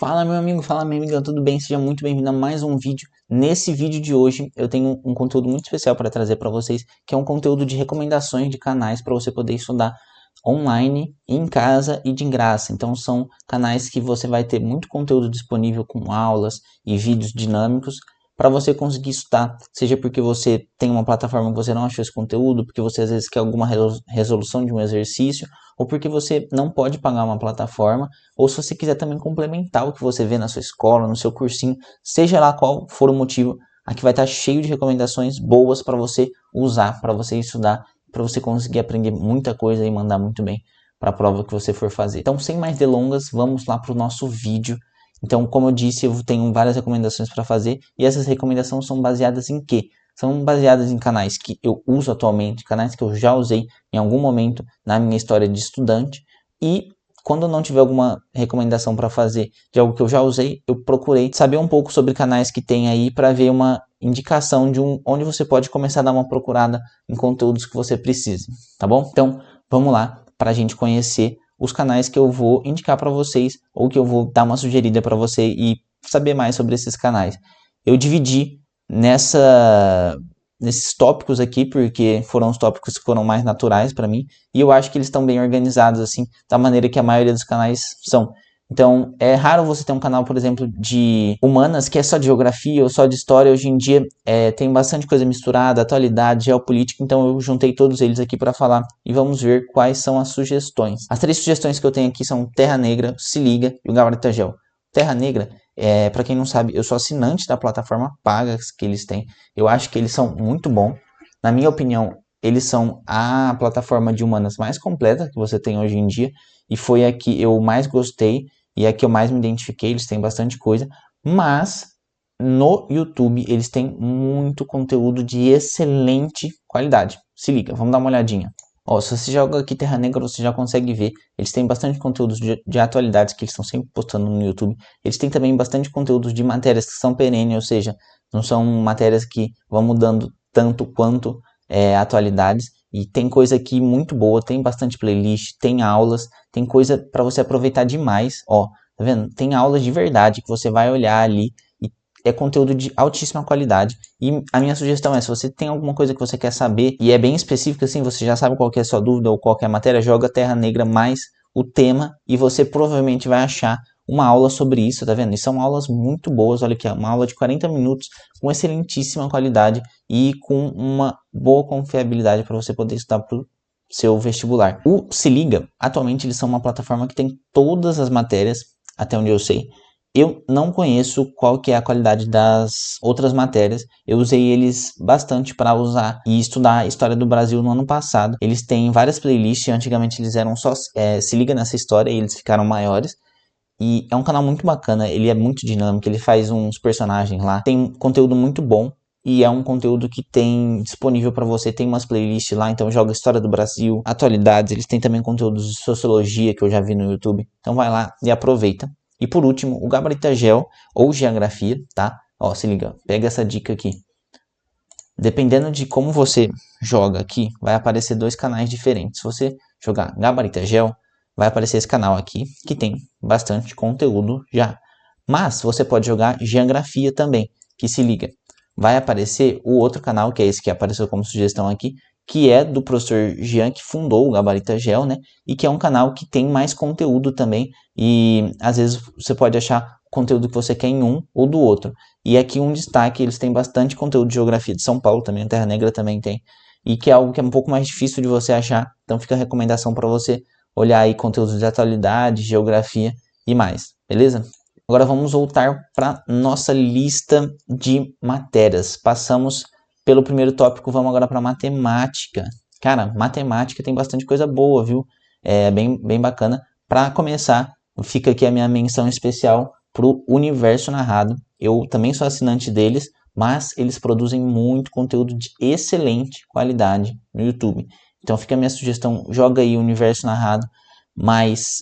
Fala meu amigo, fala minha amiga, tudo bem? Seja muito bem-vindo a mais um vídeo. Nesse vídeo de hoje eu tenho um conteúdo muito especial para trazer para vocês, que é um conteúdo de recomendações de canais para você poder estudar online, em casa e de graça. Então são canais que você vai ter muito conteúdo disponível com aulas e vídeos dinâmicos para você conseguir estudar, seja porque você tem uma plataforma que você não achou esse conteúdo, porque você às vezes quer alguma resolução de um exercício, ou porque você não pode pagar uma plataforma, ou se você quiser também complementar o que você vê na sua escola, no seu cursinho, seja lá qual for o motivo, aqui vai estar cheio de recomendações boas para você usar, para você estudar, para você conseguir aprender muita coisa e mandar muito bem para a prova que você for fazer. Então, sem mais delongas, vamos lá para o nosso vídeo. Então, como eu disse, eu tenho várias recomendações para fazer e essas recomendações são baseadas em quê? São baseadas em canais que eu uso atualmente, canais que eu já usei em algum momento na minha história de estudante e quando eu não tiver alguma recomendação para fazer de algo que eu já usei, eu procurei saber um pouco sobre canais que tem aí para ver uma indicação de onde você pode começar a dar uma procurada em conteúdos que você precisa, tá bom? Então, vamos lá para a gente conhecer os canais que eu vou indicar para vocês ou que eu vou dar uma sugerida para você e saber mais sobre esses canais. Eu dividi nesses tópicos aqui, porque foram os tópicos que foram mais naturais para mim, e eu acho que eles estão bem organizados, assim, da maneira que a maioria dos canais são. Então, é raro você ter um canal, por exemplo, de humanas, que é só de geografia ou só de história. Hoje em dia tem bastante coisa misturada, atualidade, geopolítica, então eu juntei todos eles aqui para falar e vamos ver quais são as sugestões. As 3 sugestões que eu tenho aqui são Terra Negra, Se Liga e o Gabarita Gel. Terra Negra, para quem não sabe, eu sou assinante da plataforma paga que eles têm. Eu acho que eles são muito bons. Na minha opinião, eles são a plataforma de humanas mais completa que você tem hoje em dia. E foi a que eu mais gostei e a que eu mais me identifiquei. Eles têm bastante coisa. Mas no YouTube eles têm muito conteúdo de excelente qualidade. Se liga, vamos dar uma olhadinha. Ó, se você joga aqui Terra Negra, você já consegue ver. Eles têm bastante conteúdos de atualidades que eles estão sempre postando no YouTube. Eles têm também bastante conteúdos de matérias que são perenes, ou seja, não são matérias que vão mudando tanto quanto atualidades. E tem coisa aqui muito boa, tem bastante playlist, tem aulas, tem coisa para você aproveitar demais. Ó, tá vendo? Tem aulas de verdade que você vai olhar ali e é conteúdo de altíssima qualidade. E a minha sugestão é, se você tem alguma coisa que você quer saber e é bem específica assim, você já sabe qual que é a sua dúvida ou qual que é a matéria, joga Terra Negra mais o tema e você provavelmente vai achar uma aula sobre isso, tá vendo? E são aulas muito boas, olha aqui, uma aula de 40 minutos com excelentíssima qualidade e com uma boa confiabilidade para você poder estudar para o seu vestibular. O Se Liga, atualmente eles são uma plataforma que tem todas as matérias, até onde eu sei. Eu não conheço qual que é a qualidade das outras matérias. Eu usei eles bastante para usar e estudar a história do Brasil no ano passado. Eles têm várias playlists, antigamente eles eram só Se Liga Nessa História e eles ficaram maiores. E é um canal muito bacana, ele é muito dinâmico, ele faz uns personagens lá, tem conteúdo muito bom e é um conteúdo que tem disponível para você, tem umas playlists lá, então joga História do Brasil, atualidades, eles têm também conteúdos de sociologia que eu já vi no YouTube, então vai lá e aproveita. E por último, o Gabarita Gel ou Geografia, tá? Ó, se liga, pega essa dica aqui. Dependendo de como você joga aqui, vai aparecer 2 canais diferentes. Se você jogar Gabarita Gel, vai aparecer esse canal aqui, que tem bastante conteúdo já. Mas você pode jogar Geografia também, que se liga. Vai aparecer o outro canal, que é esse que apareceu como sugestão aqui, que é do professor Jean, que fundou o Gabarita Gel, né? E que é um canal que tem mais conteúdo também. E às vezes você pode achar o conteúdo que você quer em um ou do outro. E aqui um destaque, eles têm bastante conteúdo de geografia de São Paulo também, a Terra Negra também tem. E que é algo que é um pouco mais difícil de você achar. Então fica a recomendação para você olhar aí conteúdos de atualidade, geografia e mais, beleza? Agora vamos voltar para nossa lista de matérias. Passamos pelo primeiro tópico, vamos agora para matemática. Cara, matemática tem bastante coisa boa, viu? É bem bacana. Para começar, fica aqui a minha menção especial para o Universo Narrado. Eu também sou assinante deles, mas eles produzem muito conteúdo de excelente qualidade no YouTube. Então fica a minha sugestão, joga aí o Universo Narrado, mais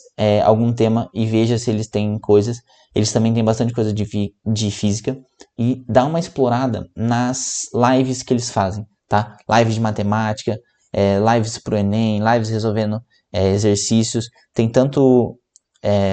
algum tema e veja se eles têm coisas. Eles também têm bastante coisa de física e dá uma explorada nas lives que eles fazem, tá? Lives de matemática, lives pro Enem, lives resolvendo exercícios. Tem tanto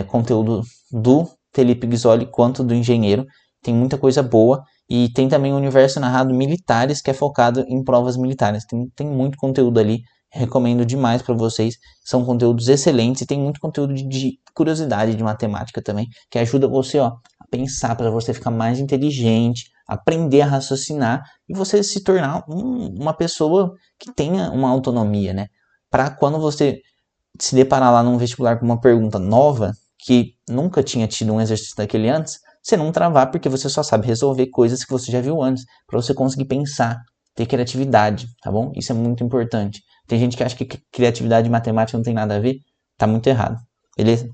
conteúdo do Felipe Guizoli quanto do Engenheiro. Tem muita coisa boa. E tem também o Universo Narrado Militares, que é focado em provas militares. Tem muito conteúdo ali. Recomendo demais para vocês. São conteúdos excelentes e tem muito conteúdo de curiosidade de matemática também, que ajuda você, ó, a pensar, para você ficar mais inteligente, aprender a raciocinar e você se tornar uma pessoa que tenha uma autonomia, né? Para quando você se deparar lá num vestibular com uma pergunta nova, que nunca tinha tido um exercício daquele antes, você não travar porque você só sabe resolver coisas que você já viu antes, para você conseguir pensar, ter criatividade, tá bom? Isso é muito importante. Tem gente que acha que criatividade e matemática não tem nada a ver, tá muito errado, beleza?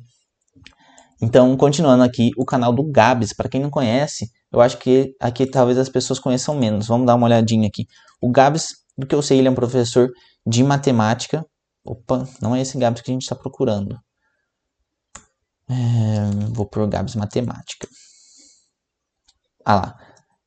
Então, continuando aqui, o canal do Gabs, para quem não conhece, eu acho que aqui talvez as pessoas conheçam menos. Vamos dar uma olhadinha aqui. O Gabs, do que eu sei, ele é um professor de matemática. Opa, não é esse Gabs que a gente está procurando. Vou por Gabs Matemática. Ah lá.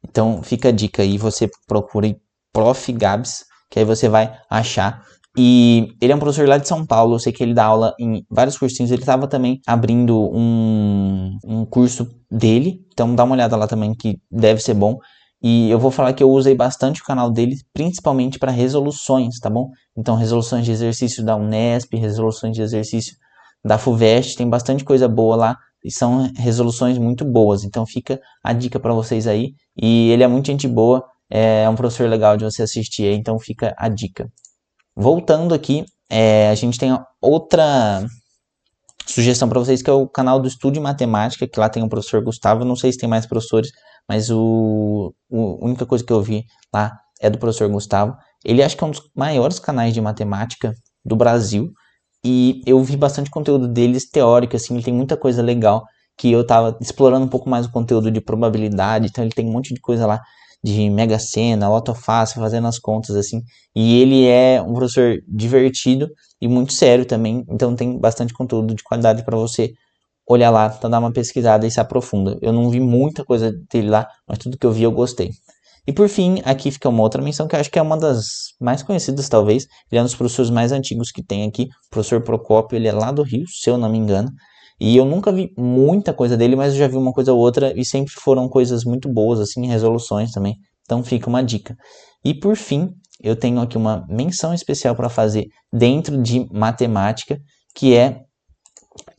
Então, fica a dica aí, você procure Prof. Gabs, que aí você vai achar. E ele é um professor lá de São Paulo, eu sei que ele dá aula em vários cursinhos, ele estava também abrindo um curso dele, então dá uma olhada lá também que deve ser bom. E eu vou falar que eu usei bastante o canal dele, principalmente para resoluções, tá bom? Então resoluções de exercício da Unesp, resoluções de exercício da FUVEST, tem bastante coisa boa lá e são resoluções muito boas, então fica a dica para vocês aí. E ele é muito gente boa, é um professor legal de você assistir aí, então fica a dica. Voltando aqui, a gente tem outra sugestão para vocês, que é o canal do Estude Matemática, que lá tem o professor Gustavo, não sei se tem mais professores, mas a única coisa que eu vi lá é do professor Gustavo. Ele acho que é um dos maiores canais de matemática do Brasil, e eu vi bastante conteúdo deles teórico, assim, ele tem muita coisa legal, que eu tava explorando um pouco mais o conteúdo de probabilidade, então ele tem um monte de coisa lá, de Mega Sena, Loto Fácil, fazendo as contas, assim, e ele é um professor divertido e muito sério também, então tem bastante conteúdo de qualidade para você olhar lá, então dar uma pesquisada e se aprofunda. Eu não vi muita coisa dele lá, mas tudo que eu vi eu gostei. E por fim, aqui fica uma outra menção que eu acho que é uma das mais conhecidas, talvez. Ele é um dos professores mais antigos que tem aqui, o professor Procópio, ele é lá do Rio, se eu não me engano. E eu nunca vi muita coisa dele, mas eu já vi uma coisa ou outra e sempre foram coisas muito boas, assim, resoluções também. Então fica uma dica. E por fim, eu tenho aqui uma menção especial para fazer dentro de matemática, que é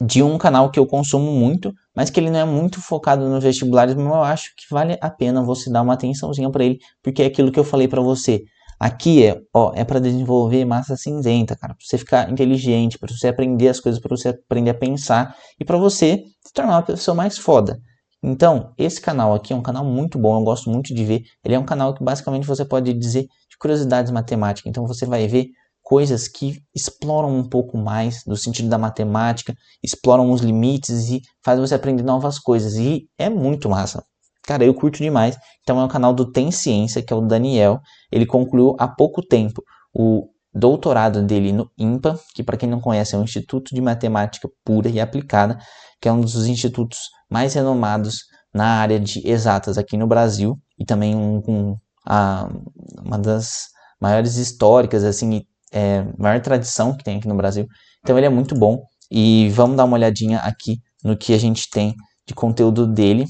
de um canal que eu consumo muito, mas que ele não é muito focado nos vestibulares, mas eu acho que vale a pena você dar uma atençãozinha para ele, porque é aquilo que eu falei para você. Aqui é para desenvolver massa cinzenta, cara, para você ficar inteligente, para você aprender as coisas, para você aprender a pensar e para você se tornar uma pessoa mais foda. Então, esse canal aqui é um canal muito bom, eu gosto muito de ver. Ele é um canal que basicamente você pode dizer de curiosidades matemáticas. Então, você vai ver coisas que exploram um pouco mais do sentido da matemática, exploram os limites e faz você aprender novas coisas. E é muito massa. Cara, eu curto demais. Então é o canal do Tem Ciência, que é o Daniel. Ele concluiu há pouco tempo o doutorado dele no INPA, que para quem não conhece é um Instituto de Matemática Pura e Aplicada, que é um dos institutos mais renomados na área de exatas aqui no Brasil e também uma das maiores históricas, assim, maior tradição que tem aqui no Brasil. Então ele é muito bom e vamos dar uma olhadinha aqui no que a gente tem de conteúdo dele,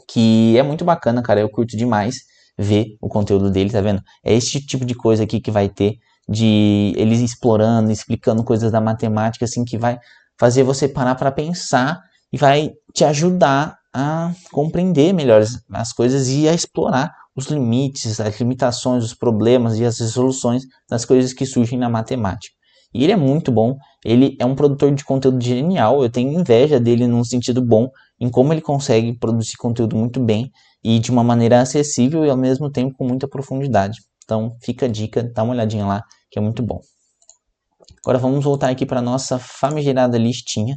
que é muito bacana, cara, eu curto demais ver o conteúdo dele, tá vendo? É esse tipo de coisa aqui que vai ter, de eles explorando, explicando coisas da matemática, assim, que vai fazer você parar para pensar e vai te ajudar a compreender melhor as coisas e a explorar os limites, as limitações, os problemas e as resoluções das coisas que surgem na matemática. E ele é muito bom, ele é um produtor de conteúdo genial, eu tenho inveja dele num sentido bom, em como ele consegue produzir conteúdo muito bem e de uma maneira acessível e ao mesmo tempo com muita profundidade. Então fica a dica, dá uma olhadinha lá, que é muito bom. Agora vamos voltar aqui para a nossa famigerada listinha.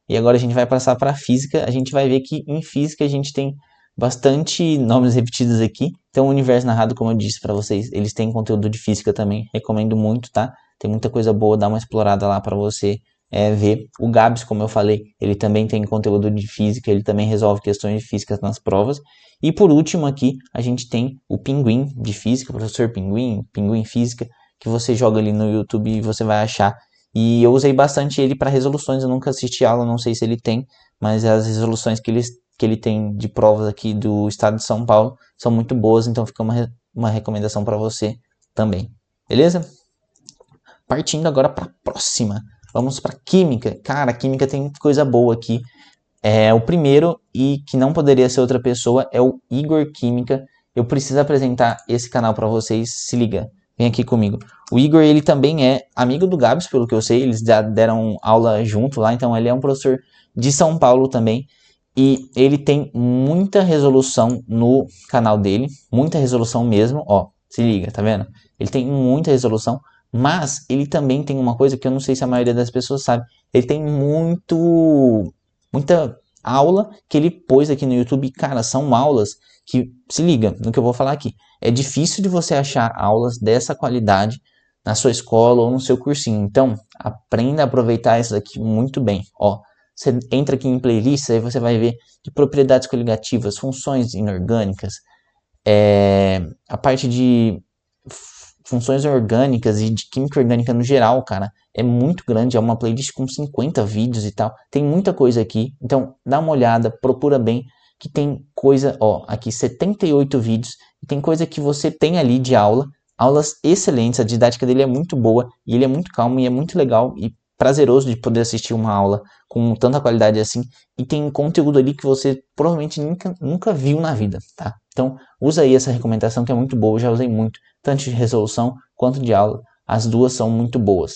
E agora a gente vai passar para a física. A gente vai ver que em física a gente tem bastante nomes repetidos aqui. Então o Universo Narrado, como eu disse para vocês, eles têm conteúdo de física também. Recomendo muito, tá? Tem muita coisa boa, dá uma explorada lá para você ver. O Gabs, como eu falei, ele também tem conteúdo de física, ele também resolve questões de física nas provas. E por último aqui, a gente tem o Pinguim de física, o professor Pinguim, Pinguim Física, que você joga ali no YouTube e você vai achar. E eu usei bastante ele para resoluções, eu nunca assisti aula, não sei se ele tem, mas as resoluções que ele tem de provas aqui do estado de São Paulo são muito boas, então fica uma recomendação para você também. Beleza? Partindo agora para a próxima. Vamos para Química. Cara, Química tem coisa boa aqui. O primeiro, e que não poderia ser outra pessoa, é o Igor Química. Eu preciso apresentar esse canal para vocês. Se liga, vem aqui comigo. O Igor, ele também é amigo do Gabs, pelo que eu sei. Eles já deram aula junto lá, então ele é um professor de São Paulo também. E ele tem muita resolução no canal dele. Muita resolução mesmo, ó. Se liga, tá vendo? Ele tem muita resolução. Mas ele também tem uma coisa que eu não sei se a maioria das pessoas sabe. Ele tem muita aula que ele pôs aqui no YouTube. Cara, são aulas que, se liga no que eu vou falar aqui. É difícil de você achar aulas dessa qualidade na sua escola ou no seu cursinho. Então, aprenda a aproveitar isso aqui muito bem. Ó, você entra aqui em playlists, aí você vai ver de propriedades coligativas, funções inorgânicas, a parte de funções orgânicas e de química orgânica no geral, cara, é muito grande, é uma playlist com 50 vídeos e tal, tem muita coisa aqui, então dá uma olhada, procura bem, que tem coisa, ó, aqui 78 vídeos, e tem coisa que você tem ali de aula, aulas excelentes, a didática dele é muito boa, e ele é muito calmo, e é muito legal, e prazeroso de poder assistir uma aula com tanta qualidade assim, e tem conteúdo ali que você provavelmente nunca viu na vida, tá? Então, usa aí essa recomendação que é muito boa, eu já usei muito, tanto de resolução quanto de aula, as duas são muito boas.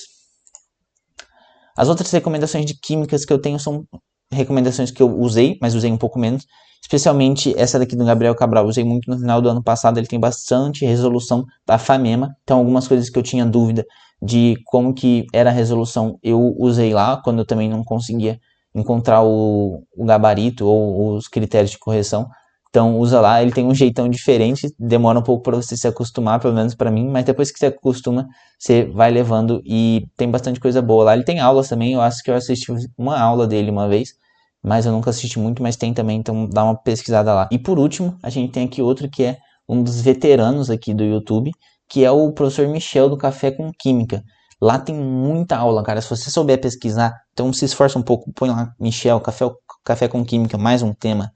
As outras recomendações de químicas que eu tenho são recomendações que eu usei, mas usei um pouco menos, especialmente essa daqui do Gabriel Cabral, usei muito no final do ano passado, ele tem bastante resolução da FAMEMA, então algumas coisas que eu tinha dúvida de como que era a resolução, eu usei lá, quando eu também não conseguia encontrar o gabarito ou os critérios de correção. Então usa lá, ele tem um jeitão diferente, demora um pouco para você se acostumar, pelo menos para mim, mas depois que você acostuma, você vai levando e tem bastante coisa boa lá. Ele tem aulas também, eu acho que eu assisti uma aula dele uma vez, mas eu nunca assisti muito, mas tem também, então dá uma pesquisada lá. E por último, a gente tem aqui outro que é um dos veteranos aqui do YouTube, que é o professor Michel do Café com Química. Lá tem muita aula, cara, se você souber pesquisar, então se esforça um pouco, põe lá Michel, Café com Química, mais um tema,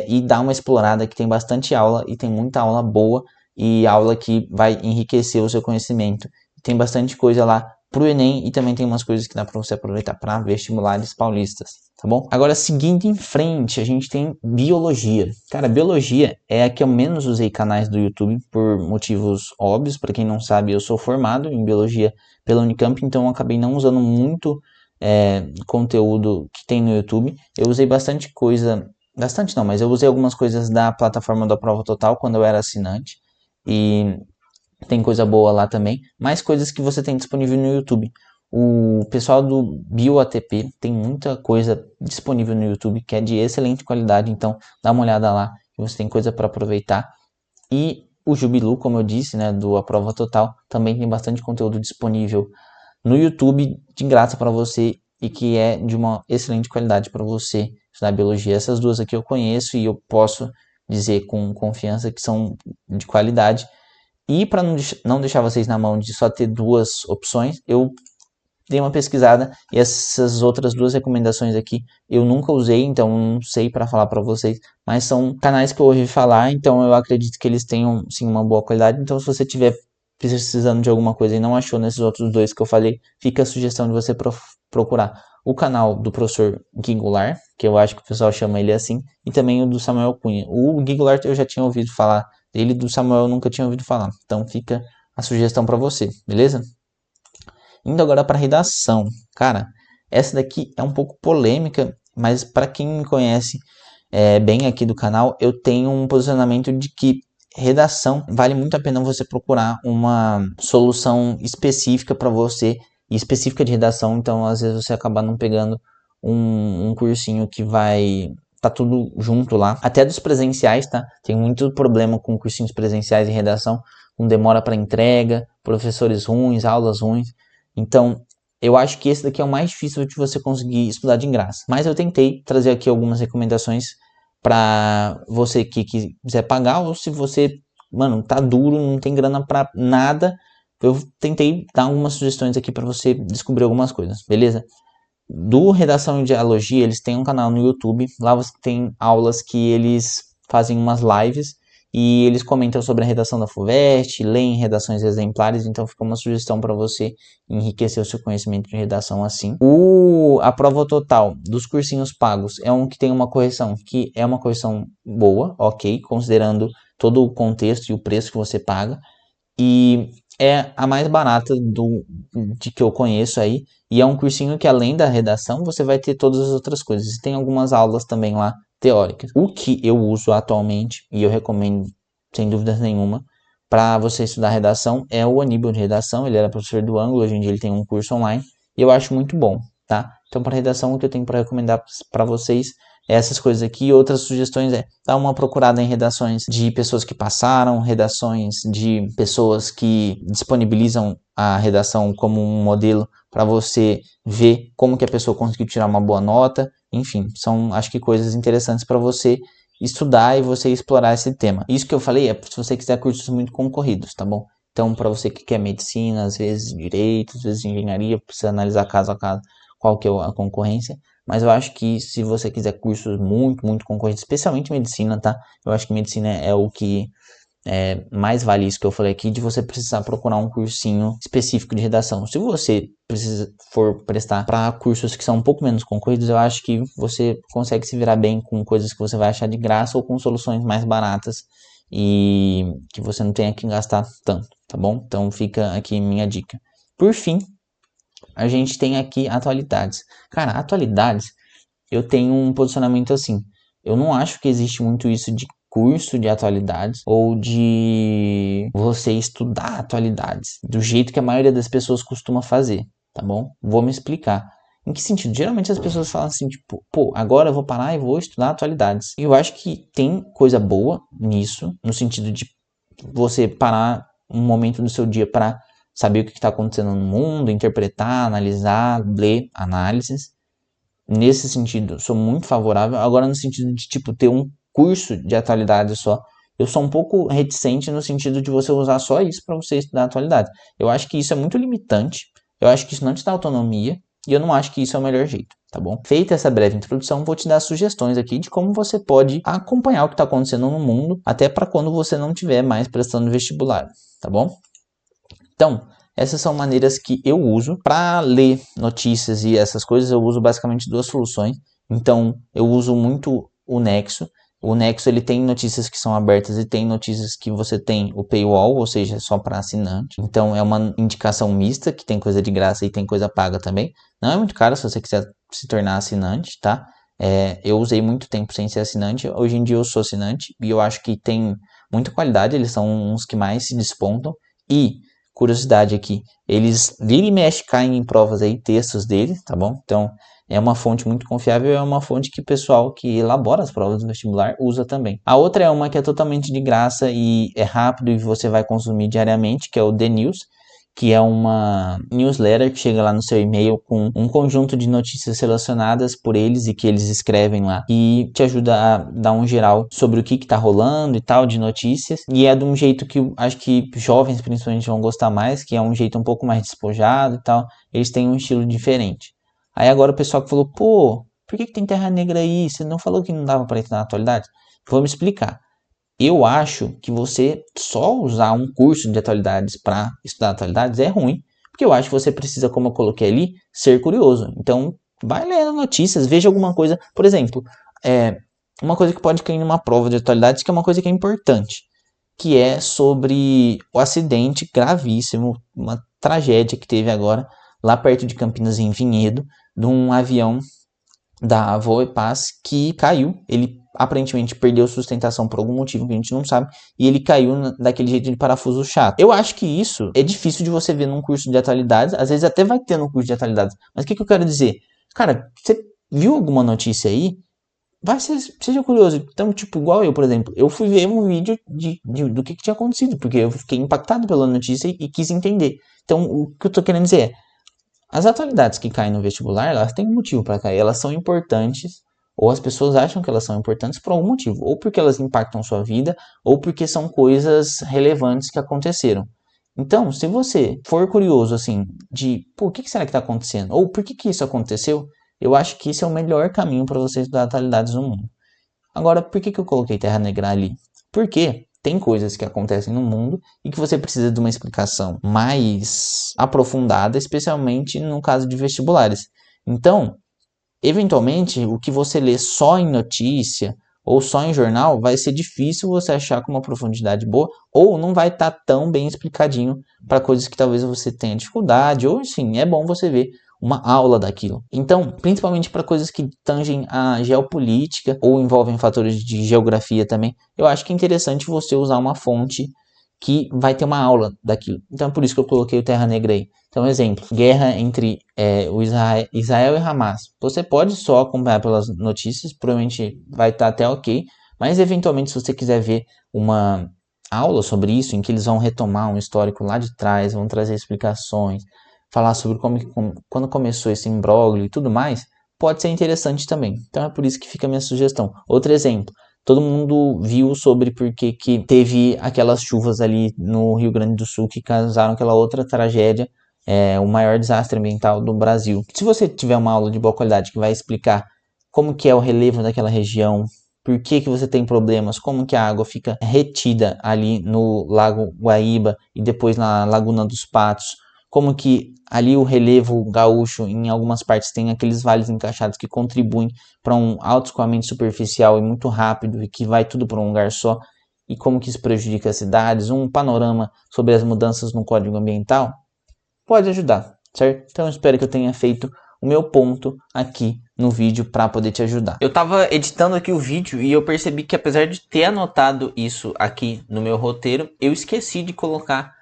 e dá uma explorada que tem bastante aula e tem muita aula boa e aula que vai enriquecer o seu conhecimento. Tem bastante coisa lá pro Enem e também tem umas coisas que dá para você aproveitar para vestibulares paulistas, tá bom? Agora, seguindo em frente, a gente tem biologia. Cara, biologia é a que eu menos usei canais do YouTube por motivos óbvios. Para quem não sabe, eu sou formado em biologia pela Unicamp, então eu acabei não usando muito conteúdo que tem no YouTube. Eu usei bastante coisa. Bastante não, mas eu usei algumas coisas da plataforma da Prova Total quando eu era assinante. E tem coisa boa lá também. Mais coisas que você tem disponível no YouTube. O pessoal do BioATP tem muita coisa disponível no YouTube que é de excelente qualidade. Então dá uma olhada lá que você tem coisa para aproveitar. E o Jubilu, como eu disse, né, do A Prova Total, também tem bastante conteúdo disponível no YouTube de graça para você e que é de uma excelente qualidade para você estudar biologia. Essas duas aqui eu conheço e eu posso dizer com confiança que são de qualidade. E para não deixar vocês na mão de só ter duas opções, eu dei uma pesquisada e essas outras duas recomendações aqui eu nunca usei, então não sei para falar para vocês, mas são canais que eu ouvi falar, então eu acredito que eles tenham sim uma boa qualidade. Então se você tiver precisando de alguma coisa e não achou nesses outros dois que eu falei, fica a sugestão de você procurar o canal do professor Gui Goulart, que eu acho que o pessoal chama ele assim, e também o do Samuel Cunha. O Gui Goulart eu já tinha ouvido falar dele, do Samuel eu nunca tinha ouvido falar. Então fica a sugestão para você, beleza? Indo agora para redação. Cara, essa daqui é um pouco polêmica, mas para quem me conhece bem aqui do canal, eu tenho um posicionamento de que redação vale muito a pena você procurar uma solução específica para você e específica de redação. Então às vezes você acaba não pegando um cursinho que vai tá tudo junto lá, até dos presenciais, tá? Tem muito problema com cursinhos presenciais em redação, com demora para entrega, professores ruins, aulas ruins. Então eu acho que esse daqui é o mais difícil de você conseguir estudar de graça, mas eu tentei trazer aqui algumas recomendações para você que quiser pagar, ou se você, mano, tá duro, não tem grana para nada, eu tentei dar algumas sugestões aqui para você descobrir algumas coisas, beleza? do Redação e Dialogia, eles têm um canal no YouTube. Lá você tem aulas que eles fazem umas lives e eles comentam sobre a redação da FUVEST, leem redações exemplares, então fica uma sugestão para você enriquecer o seu conhecimento de redação assim. A prova total dos cursinhos pagos é um que tem uma correção, que é uma correção boa, ok, considerando todo o contexto e o preço que você paga, e é a mais barata de que eu conheço aí, e é um cursinho que além da redação você vai ter todas as outras coisas, tem algumas aulas também lá teóricas. O que eu uso atualmente, e eu recomendo sem dúvidas nenhuma, para você estudar redação, é o Aníbal de Redação. Ele era professor do Ângulo, hoje em dia ele tem um curso online, e eu acho muito bom, tá? Então, para redação, o que eu tenho para recomendar para vocês é essas coisas aqui. E outras sugestões é dar uma procurada em redações de pessoas que passaram, redações de pessoas que disponibilizam a redação como um modelo para você ver como que a pessoa conseguiu tirar uma boa nota. Enfim, são, acho que, coisas interessantes para você estudar e você explorar esse tema. Isso que eu falei é se você quiser cursos muito concorridos, tá bom? Então, para você que quer medicina, às vezes direito, às vezes engenharia, precisa analisar caso a caso qual que é a concorrência. Mas eu acho que se você quiser cursos muito, muito concorridos, especialmente medicina, tá? Eu acho que medicina é o que mais vale isso que eu falei aqui, de você precisar procurar um cursinho específico de redação. Se você for prestar para cursos que são um pouco menos concorridos, eu acho que você consegue se virar bem com coisas que você vai achar de graça ou com soluções mais baratas e que você não tenha que gastar tanto, tá bom? Então fica aqui minha dica. Por fim, a gente tem aqui atualidades. Cara, atualidades, eu tenho um posicionamento assim. Eu não acho que existe muito isso de curso de atualidades ou de você estudar atualidades do jeito que a maioria das pessoas costuma fazer, tá bom? Vou me explicar. Em que sentido? Geralmente as pessoas falam assim, tipo, pô, agora eu vou parar e vou estudar atualidades. E eu acho que tem coisa boa nisso, no sentido de você parar um momento do seu dia para saber o que está acontecendo no mundo, interpretar, analisar, ler análises. Nesse sentido, sou muito favorável. Agora, no sentido de, tipo, ter um curso de atualidades só, eu sou um pouco reticente no sentido de você usar só isso para você estudar atualidade. Eu acho que isso é muito limitante, eu acho que isso não te dá autonomia, e eu não acho que isso é o melhor jeito, tá bom? Feita essa breve introdução, vou te dar sugestões aqui de como você pode acompanhar o que está acontecendo no mundo, até para quando você não estiver mais prestando vestibular, tá bom? Então, essas são maneiras que eu uso para ler notícias e essas coisas. Eu uso basicamente duas soluções. Então, eu uso muito o Nexo. O Nexo ele tem notícias que são abertas e tem notícias que você tem o paywall, ou seja, é só para assinante. Então, é uma indicação mista, que tem coisa de graça e tem coisa paga também. Não é muito caro se você quiser se tornar assinante, tá? Eu usei muito tempo sem ser assinante. Hoje em dia eu sou assinante e eu acho que tem muita qualidade. Eles são uns que mais se despontam. E curiosidade aqui, eles vira e mexe caem em provas aí, textos deles, tá bom? Então, é uma fonte muito confiável, é uma fonte que o pessoal que elabora as provas do vestibular usa também. A outra é uma que é totalmente de graça e é rápido e você vai consumir diariamente, que é o The News, que é uma newsletter que chega lá no seu e-mail com um conjunto de notícias selecionadas por eles e que eles escrevem lá e te ajuda a dar um geral sobre o que tá rolando e tal de notícias, e é de um jeito que eu acho que jovens principalmente vão gostar mais, que é um jeito um pouco mais despojado e tal. Eles têm um estilo diferente. Aí agora o pessoal que falou, pô, por que tem Terra Negra aí? Você não falou que não dava para entrar na atualidade? Vou me explicar. Eu acho que você só usar um curso de atualidades para estudar atualidades é ruim, porque eu acho que você precisa, como eu coloquei ali, ser curioso. Então, vai lendo notícias, veja alguma coisa. Por exemplo, uma coisa que pode cair numa prova de atualidades, que é uma coisa que é importante, que é sobre o acidente gravíssimo, uma tragédia que teve agora, lá perto de Campinas, em Vinhedo, de um avião da Voepaz que caiu. Ele aparentemente perdeu sustentação por algum motivo que a gente não sabe, e ele caiu daquele jeito de parafuso chato. Eu acho que isso é difícil de você ver num curso de atualidades, às vezes até vai ter no curso de atualidades, mas o que eu quero dizer? Cara, você viu alguma notícia aí? Seja curioso. Então, tipo, igual eu, por exemplo, eu fui ver um vídeo do que tinha acontecido, porque eu fiquei impactado pela notícia e quis entender. Então, o que eu tô querendo dizer é, as atualidades que caem no vestibular, elas têm um motivo para cair. Elas são importantes, ou as pessoas acham que elas são importantes por algum motivo. Ou porque elas impactam sua vida, ou porque são coisas relevantes que aconteceram. Então, se você for curioso, assim, de, pô, o que será que está acontecendo? Ou por que isso aconteceu? Eu acho que esse é o melhor caminho para você estudar atualidades no mundo. Agora, por que eu coloquei Terra Negra ali? Porque tem coisas que acontecem no mundo e que você precisa de uma explicação mais aprofundada, especialmente no caso de vestibulares. Então, eventualmente, o que você lê só em notícia ou só em jornal vai ser difícil você achar com uma profundidade boa, ou não vai estar tão bem explicadinho para coisas que talvez você tenha dificuldade, ou enfim, é bom você ver uma aula daquilo. Então, principalmente para coisas que tangem a geopolítica ou envolvem fatores de geografia também, eu acho que é interessante você usar uma fonte que vai ter uma aula daquilo. Então é por isso que eu coloquei o Terra Negra aí. Então, exemplo, guerra entre o Israel e Hamas. Você pode só acompanhar pelas notícias, provavelmente vai estar até ok, mas eventualmente se você quiser ver uma aula sobre isso, em que eles vão retomar um histórico lá de trás, vão trazer explicações, falar sobre quando começou esse imbróglio e tudo mais, pode ser interessante também. Então é por isso que fica a minha sugestão. Outro exemplo, todo mundo viu sobre por que teve aquelas chuvas ali no Rio Grande do Sul que causaram aquela outra tragédia, o maior desastre ambiental do Brasil. Se você tiver uma aula de boa qualidade que vai explicar como que é o relevo daquela região, por que você tem problemas, como que a água fica retida ali no Lago Guaíba e depois na Laguna dos Patos, como que ali o relevo gaúcho em algumas partes tem aqueles vales encaixados que contribuem para um alto escoamento superficial e muito rápido e que vai tudo para um lugar só, e como que isso prejudica as cidades, um panorama sobre as mudanças no Código Ambiental, pode ajudar, certo? Então eu espero que eu tenha feito o meu ponto aqui no vídeo para poder te ajudar. Eu estava editando aqui o vídeo e eu percebi que apesar de ter anotado isso aqui no meu roteiro, eu esqueci de colocar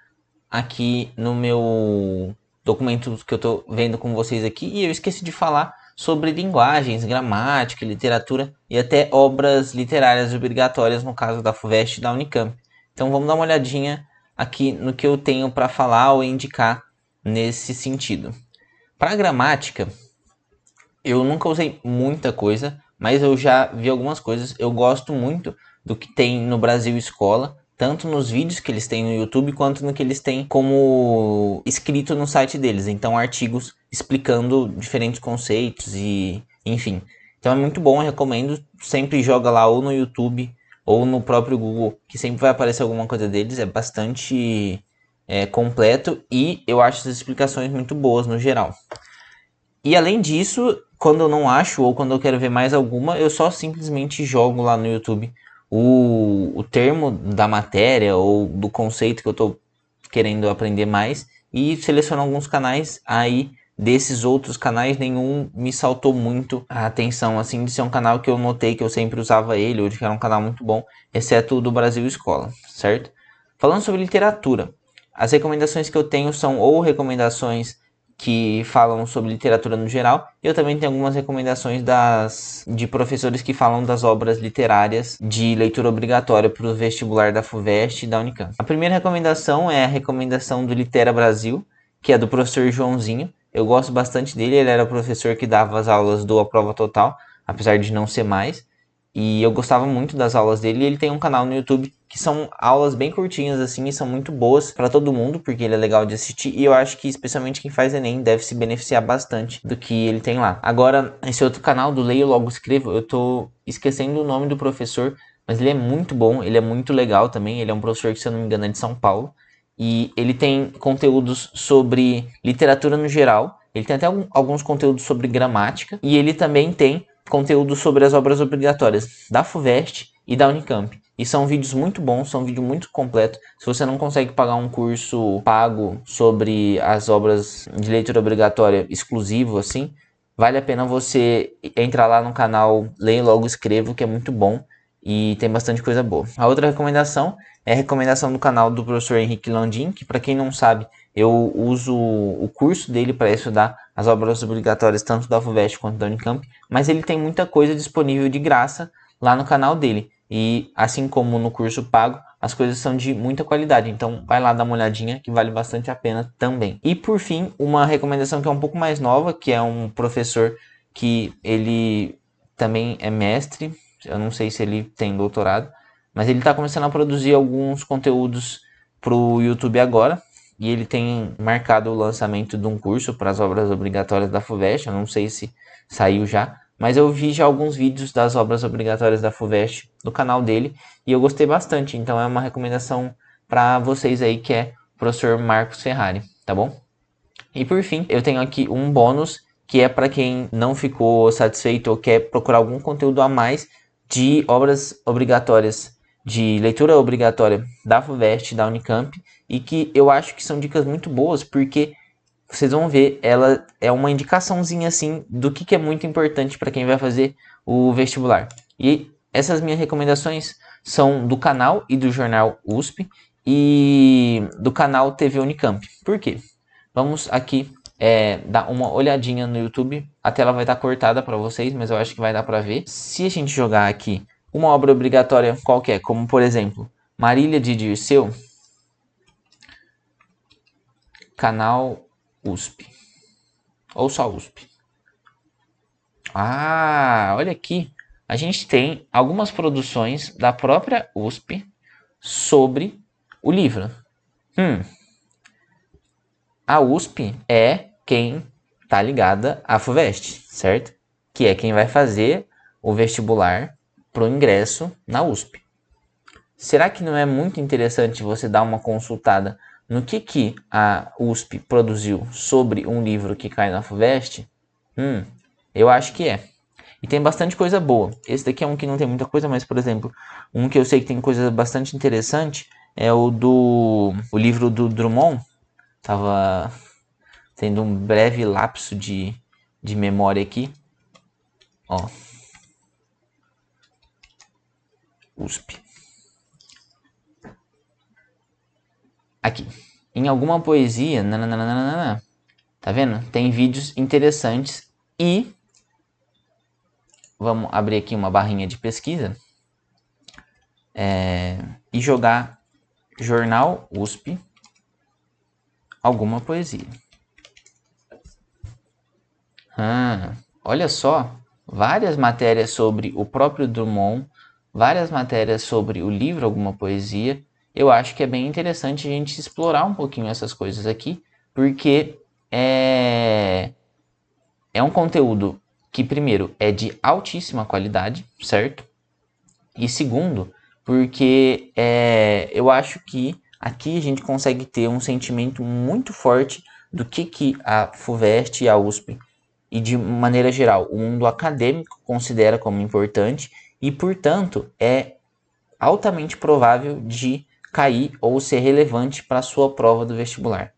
aqui no meu documento que eu estou vendo com vocês aqui, e eu esqueci de falar sobre linguagens, gramática, literatura e até obras literárias obrigatórias no caso da FUVEST e da Unicamp. Então vamos dar uma olhadinha aqui no que eu tenho para falar ou indicar nesse sentido. Para gramática, eu nunca usei muita coisa, mas eu já vi algumas coisas. Eu gosto muito do que tem no Brasil Escola, tanto nos vídeos que eles têm no YouTube, quanto no que eles têm como escrito no site deles. Então, artigos explicando diferentes conceitos e enfim. Então é muito bom, eu recomendo. Sempre joga lá ou no YouTube ou no próprio Google, que sempre vai aparecer alguma coisa deles. É bastante completo e eu acho as explicações muito boas no geral. E além disso, quando eu não acho ou quando eu quero ver mais alguma, eu só simplesmente jogo lá no YouTube o termo da matéria ou do conceito que eu estou querendo aprender mais e seleciono alguns canais. Aí desses outros canais nenhum me saltou muito a atenção, assim, de ser um canal que eu notei que eu sempre usava ele, ou de que era um canal muito bom, exceto o do Brasil Escola, certo? Falando sobre literatura, as recomendações que eu tenho são ou recomendações que falam sobre literatura no geral. Eu também tenho algumas recomendações de professores que falam das obras literárias de leitura obrigatória para o vestibular da FUVEST e da Unicamp. A primeira recomendação é a recomendação do Litera Brasil, que é do professor Joãozinho. Eu gosto bastante dele, ele era o professor que dava as aulas do A Prova Total, apesar de não ser mais. E eu gostava muito das aulas dele, e ele tem um canal no YouTube que são aulas bem curtinhas assim e são muito boas para todo mundo, porque ele é legal de assistir, e eu acho que especialmente quem faz Enem deve se beneficiar bastante do que ele tem lá. Agora, esse outro canal do Leio Logo Escrevo, eu tô esquecendo o nome do professor, mas ele é muito bom, ele é muito legal também, ele é um professor que, se eu não me engano, é de São Paulo, e ele tem conteúdos sobre literatura no geral, ele tem até alguns conteúdos sobre gramática, e ele também tem conteúdo sobre as obras obrigatórias da FUVEST e da Unicamp. E são vídeos muito bons, são vídeos muito completos. Se você não consegue pagar um curso pago sobre as obras de leitura obrigatória exclusivo, assim, vale a pena você entrar lá no canal Leio Logo Escrevo, que é muito bom e tem bastante coisa boa. A outra recomendação é a recomendação do canal do professor Henrique Landim, que, para quem não sabe, eu uso o curso dele para estudar as obras obrigatórias tanto da FUVEST quanto da Unicamp, mas ele tem muita coisa disponível de graça lá no canal dele. E assim como no curso pago, as coisas são de muita qualidade. Então vai lá dar uma olhadinha, que vale bastante a pena também. E por fim, uma recomendação que é um pouco mais nova, que é um professor que ele também é mestre. Eu não sei se ele tem doutorado, mas ele está começando a produzir alguns conteúdos para o YouTube agora. e ele tem marcado o lançamento de um curso para as obras obrigatórias da FUVEST. Eu não sei se saiu já, mas eu vi já alguns vídeos das obras obrigatórias da FUVEST no canal dele e eu gostei bastante. Então é uma recomendação para vocês aí que é o professor Marcos Ferrari, tá bom? E por fim, eu tenho aqui um bônus que é para quem não ficou satisfeito ou quer procurar algum conteúdo a mais de obras obrigatórias, de leitura obrigatória da FUVEST, da Unicamp, e que eu acho que são dicas muito boas, porque vocês vão ver, ela é uma indicaçãozinha assim do que é muito importante para quem vai fazer o vestibular. E essas minhas recomendações são do canal e do jornal USP e do canal TV Unicamp. Por quê? Vamos aqui dar uma olhadinha no YouTube. A tela vai estar cortada para vocês, mas eu acho que vai dar para ver. Se a gente jogar aqui uma obra obrigatória qualquer, como por exemplo Marília de Dirceu, canal USP, ou só USP. Ah, olha aqui. A gente tem algumas produções da própria USP sobre o livro. A USP é quem tá ligada à FUVEST, certo? Que é quem vai fazer o vestibular pro ingresso na USP. Será que não é muito interessante você dar uma consultada no que a USP produziu sobre um livro que cai na FUVEST? Eu acho que é. E tem bastante coisa boa. Esse daqui é um que não tem muita coisa, mas, por exemplo, um que eu sei que tem coisa bastante interessante é o livro do Drummond. Tava tendo um breve lapso de memória aqui. Ó. USP. Aqui. Em alguma poesia, nananana, tá vendo? Tem vídeos interessantes e vamos abrir aqui uma barrinha de pesquisa e jogar jornal USP alguma poesia. Olha só, várias matérias sobre o próprio Drummond, várias matérias sobre o livro Alguma Poesia. Eu acho que é bem interessante a gente explorar um pouquinho essas coisas aqui, porque é um conteúdo que, primeiro, é de altíssima qualidade, certo? E segundo, porque eu acho que aqui a gente consegue ter um sentimento muito forte do que a FUVEST e a USP, e de maneira geral, o mundo acadêmico considera como importante e, portanto, é altamente provável de cair ou ser relevante para a sua prova do vestibular,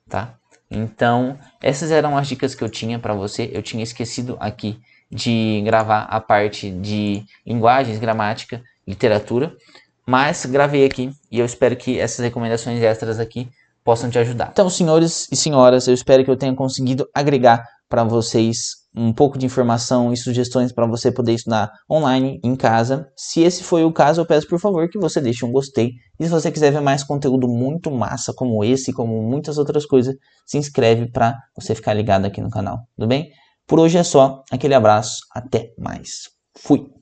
tá? Então, essas eram as dicas que eu tinha para você. Eu tinha esquecido aqui de gravar a parte de linguagens, gramática, literatura, mas gravei aqui e eu espero que essas recomendações extras aqui possam te ajudar. Então, senhores e senhoras, eu espero que eu tenha conseguido agregar para vocês um pouco de informação e sugestões para você poder estudar online, em casa. Se esse foi o caso, eu peço por favor que você deixe um gostei. E se você quiser ver mais conteúdo muito massa como esse, como muitas outras coisas, se inscreve para você ficar ligado aqui no canal, tudo bem? Por hoje é só, aquele abraço, até mais. Fui!